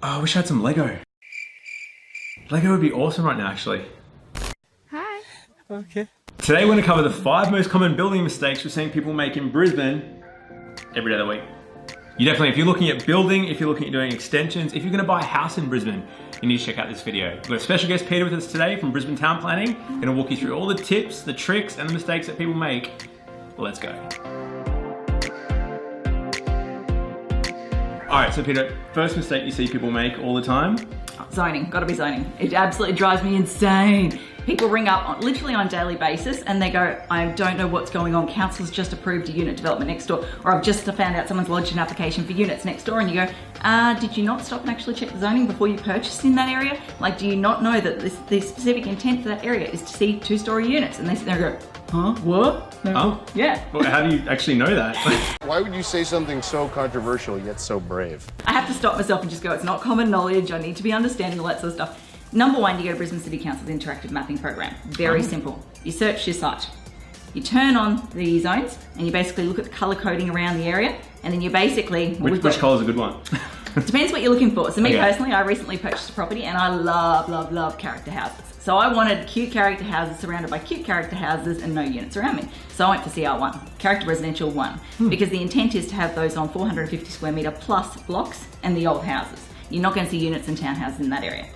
Oh, I wish I had some Lego. Lego would be awesome right now, actually. Hi. Okay. Today we're going to cover the 5 most common building mistakes we're seeing people make in Brisbane every day of the week. You definitely, if you're looking at building, if you're looking at doing extensions, if you're going to buy a house in Brisbane, you need to check out this video. We've got a special guest, Peta, with us today from Brisbane Town Planning. Going to walk you through all the tips, the tricks, and the mistakes that people make. Let's go. All right, so Peta, first mistake you see people make all the time? Zoning, gotta be zoning. It absolutely drives me insane. People ring up literally on a daily basis and they go, I don't know what's going on. Council's just approved a unit development next door, or I've just found out someone's lodged an application for units next door, and you go, did you not stop and actually check the zoning before you purchased in that area? Like, do you not know that the specific intent for that area is to see 2-story units? And they sit there and go, huh, what? Oh, yeah. Well, how do you actually know that? Why would you say something so controversial yet so brave? I have to stop myself and just go, it's not common knowledge, I need to be understanding all that sort of stuff. Number 1, you go to Brisbane City Council's interactive mapping program. Very simple. You search your site. You turn on the zones and you basically look at the colour coding around the area, and then you basically... Which colour is a good one? Depends what you're looking for. So me personally, I recently purchased a property and I love character houses. So I wanted cute character houses surrounded by cute character houses and no units around me. So I went for CR1, character residential 1, because the intent is to have those on 450 square metre plus blocks and the old houses. You're not going to see units and townhouses in that area.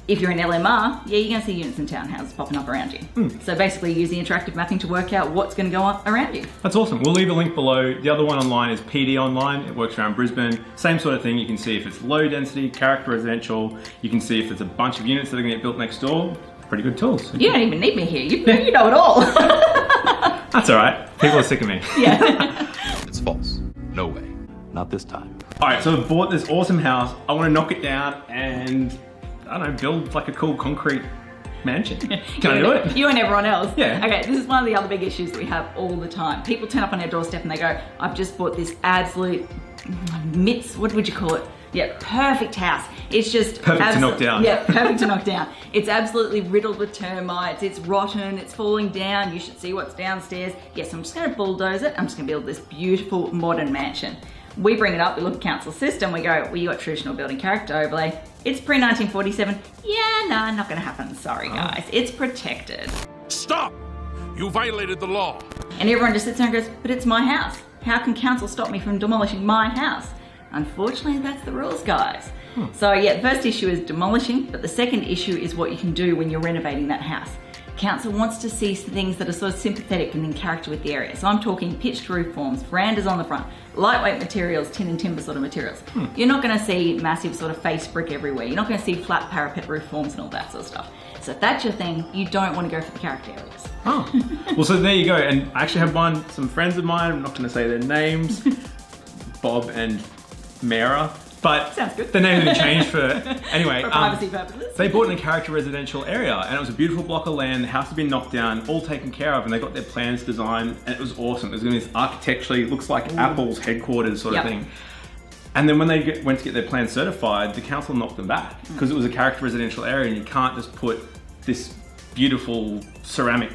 If you're in LMR, yeah, you're going to see units and townhouses popping up around you. So basically use the interactive mapping to work out what's going to go up around you. That's awesome. We'll leave a link below. The other one online is PD Online. It works around Brisbane. Same sort of thing. You can see if it's low density, character residential. You can see if there's a bunch of units that are going to get built next door. Pretty good tools. You don't even need me here. You know it all. That's all right. People are sick of me. Yeah. It's false. No way. Not this time. All right, so I've bought this awesome house. I want to knock it down and, I don't know, build like a cool concrete mansion. Can I do it? You and everyone else. Yeah. Okay, this is one of the other big issues that we have all the time. People turn up on their doorstep and they go, I've just bought this absolute what would you call it? Yeah, perfect house. It's just perfect to knock down. Yeah, perfect to knock down. It's absolutely riddled with termites. It's rotten. It's falling down. You should see what's downstairs. Yes, I'm just going to bulldoze it. I'm just going to build this beautiful modern mansion. We bring it up. We look at council system. We go, well, you got traditional building character overlay. It's pre-1947. Yeah, no, not going to happen. Sorry, guys. It's protected. Stop! You violated the law. And everyone just sits there and goes, but it's my house. How can council stop me from demolishing my house? Unfortunately, that's the rules, guys. So yeah, the first issue is demolishing, but the second issue is what you can do when you're renovating that house. Council wants to see things that are sort of sympathetic and in character with the area. So I'm talking pitched roof forms, verandas on the front, lightweight materials, tin and timber sort of materials. You're not going to see massive sort of face brick everywhere. You're not going to see flat parapet roof forms and all that sort of stuff. So if that's your thing, you don't want to go for the character areas. Oh, well, so there you go. And I actually have some friends of mine, I'm not going to say their names, Bob and Mara, but sounds good. The name didn't change for, anyway. For privacy purposes. They bought in a character residential area and it was a beautiful block of land. The house had been knocked down, all taken care of, and they got their plans designed and it was awesome. It was in this architecturally, it looks like Apple's headquarters sort of thing. And then when they went to get their plans certified, the council knocked them back because it was a character residential area and you can't just put this beautiful ceramic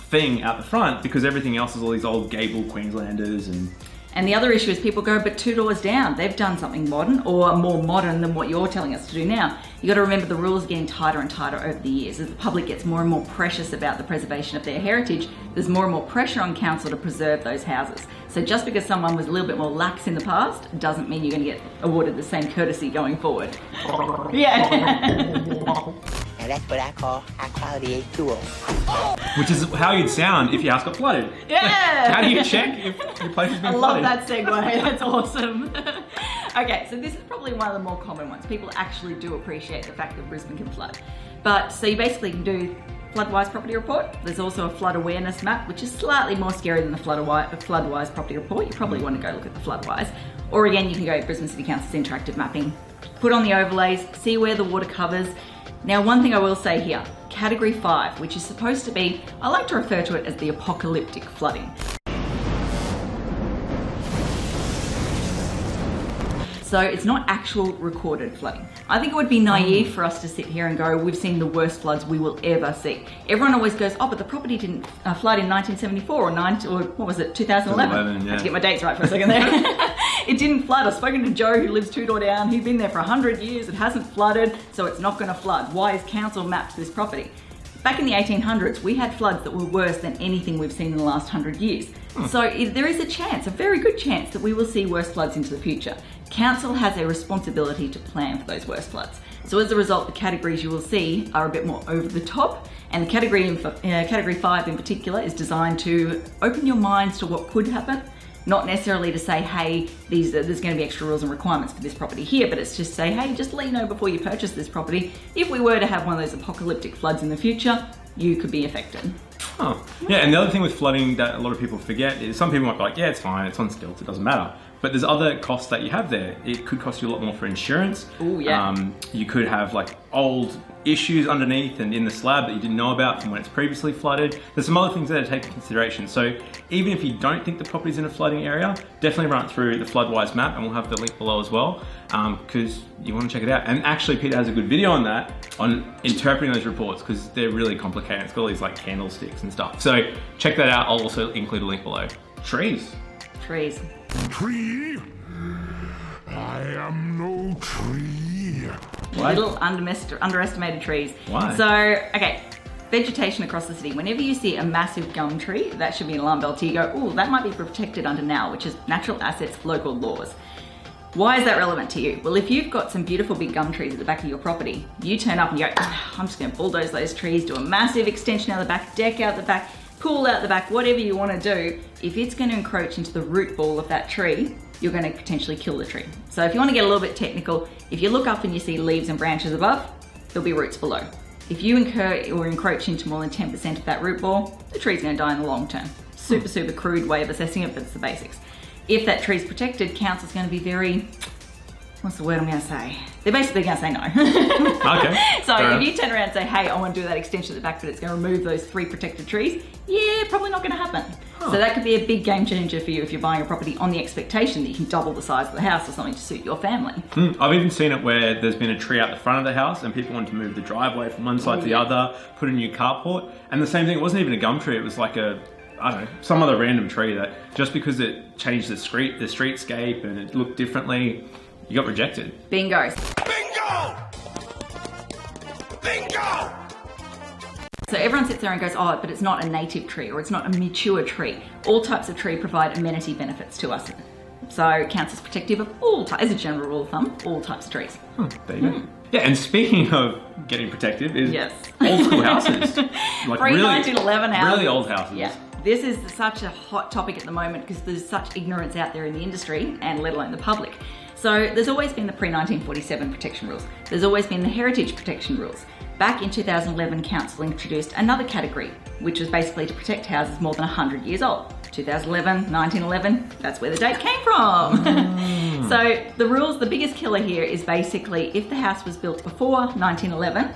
thing out the front because everything else is all these old gable Queenslanders And the other issue is people go, but 2 doors down, they've done something modern or more modern than what you're telling us to do now. You got to remember the rules are getting tighter and tighter over the years. As the public gets more and more precious about the preservation of their heritage, there's more and more pressure on council to preserve those houses. So just because someone was a little bit more lax in the past doesn't mean you're going to get awarded the same courtesy going forward. Yeah. And that's what I call high quality A2O. which is how you'd sound if your house got flooded. Yeah! How do you check if your place has been flooded? I love that segue, that's awesome. Okay, so this is probably one of the more common ones. People actually do appreciate the fact that Brisbane can flood. But, so you basically can do flood-wise property report. There's also a flood awareness map, which is slightly more scary than the flood-wise property report. You probably want to go look at the flood-wise. Or again, you can go to Brisbane City Council's interactive mapping, put on the overlays, see where the water covers. Now, one thing I will say here, category 5, which is supposed to be, I like to refer to it as the apocalyptic flooding. So it's not actual recorded flooding. I think it would be naive for us to sit here and go, we've seen the worst floods we will ever see. Everyone always goes, oh, but the property didn't flood in 1974 or what was it, 2011? 2011, yeah. I had to get my dates right for a second there. It didn't flood. I've spoken to Joe, who lives 2 doors down. He'd been there for 100 years. It hasn't flooded, so it's not going to flood. Why is council mapped this property? Back in the 1800s, we had floods that were worse than anything we've seen in the last 100 years. So there is a chance, a very good chance, that we will see worse floods into the future. Council has a responsibility to plan for those worst floods. So as a result, the categories you will see are a bit more over the top, and the category 5 in particular is designed to open your minds to what could happen, not necessarily to say, hey, there's going to be extra rules and requirements for this property here, but it's just say, hey, just let you know before you purchase this property, if we were to have one of those apocalyptic floods in the future, you could be affected. Oh, yeah, and the other thing with flooding that a lot of people forget is some people might be like, yeah, it's fine, it's on stilts, it doesn't matter. But there's other costs that you have there. It could cost you a lot more for insurance. Oh, yeah. You could have like old issues underneath and in the slab that you didn't know about from when it's previously flooded. There's some other things there to take into consideration. So even if you don't think the property's in a flooding area, definitely run through the Floodwise map, and we'll have the link below as well, because you want to check it out. And actually, Peter has a good video on that, on interpreting those reports, because they're really complicated. It's got all these like candlesticks and stuff. So check that out. I'll also include a link below. Trees. Trees. Tree? I am no tree. What? Little underestimated trees. Why? So, okay, vegetation across the city. Whenever you see a massive gum tree, that should be an alarm bell to you. Go, oh, that might be protected under NAL, which is Natural Assets Local Laws. Why is that relevant to you? Well, if you've got some beautiful big gum trees at the back of your property, you turn up and you go, I'm just going to bulldoze those trees, do a massive extension out the back, deck out the back, pool out the back, whatever you want to do. If it's going to encroach into the root ball of that tree, you're going to potentially kill the tree. So if you want to get a little bit technical, if you look up and you see leaves and branches above, there'll be roots below. If you incur or encroach into more than 10% of that root ball, the tree's going to die in the long term. Super crude way of assessing it, but it's the basics. If that tree's protected, council's going to be very, what's the word I'm going to say? They're basically going to say no. Okay. So if you turn around and say, hey, I want to do that extension at the back, but it's going to remove those 3 protected trees, yeah, probably not going to happen. So that could be a big game changer for you if you're buying a property on the expectation that you can double the size of the house or something to suit your family. I've even seen it where there's been a tree out the front of the house and people wanted to move the driveway from one side to the other, put a new carport, and the same thing, it wasn't even a gum tree, it was like a, I don't know, some other random tree that just because it changed the streetscape and it looked differently, you got rejected. Bingo. Bingo! Bingo! So everyone sits there and goes, oh, but it's not a native tree or it's not a mature tree. All types of tree provide amenity benefits to us. So council's protective of all types, as a general rule of thumb, all types of trees. There you go. Yeah, and speaking of getting protective is Yes. old school houses. Like Pre-1911 houses. Really old houses. Yeah. This is such a hot topic at the moment because there's such ignorance out there in the industry and let alone the public. So there's always been the pre-1947 protection rules. There's always been the heritage protection rules. Back in 2011, council introduced another category, which was basically to protect houses more than 100 years old. 2011, 1911, that's where the date came from. So the rules, the biggest killer here is basically if the house was built before 1911,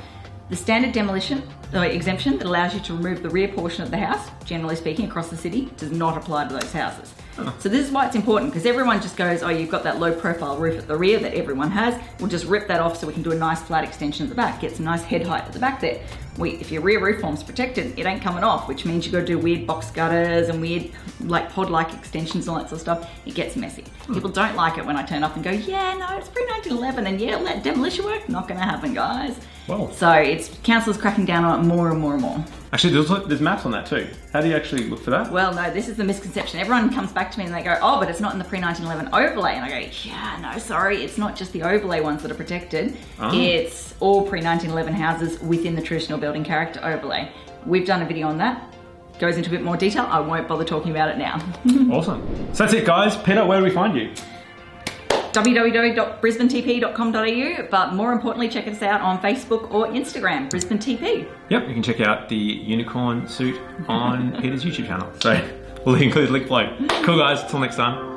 the standard demolition exemption that allows you to remove the rear portion of the house, generally speaking across the city, does not apply to those houses. So this is why it's important, because everyone just goes, oh, you've got that low profile roof at the rear that everyone has, we'll just rip that off so we can do a nice flat extension at the back, get some nice head height at the back there. If your rear roof form's protected, it ain't coming off, which means you've got to do weird box gutters and weird like pod-like extensions and all that sort of stuff. It gets messy. People don't like it when I turn up and go, yeah, no, it's pre-1911 and yeah, all that demolition work, not going to happen, guys. Whoa. So it's council's cracking down on it more and more and more. Actually, there's maps on that too. How do you actually look for that? Well, no, this is the misconception. Everyone comes back to me and they go, oh, but it's not in the pre-1911 overlay. And I go, yeah, no, sorry, it's not just the overlay ones that are protected. It's all pre-1911 houses within the traditional building character overlay. We've done a video on that. Goes into a bit more detail. I won't bother talking about it now. Awesome. So that's it, guys. Peter, where do we find you? www.brisbanetp.com.au, but more importantly, check us out on Facebook or Instagram, Brisbane TP. Yep, you can check out the unicorn suit on Peter's YouTube channel. So we'll include the link below. Cool, guys. Till next time.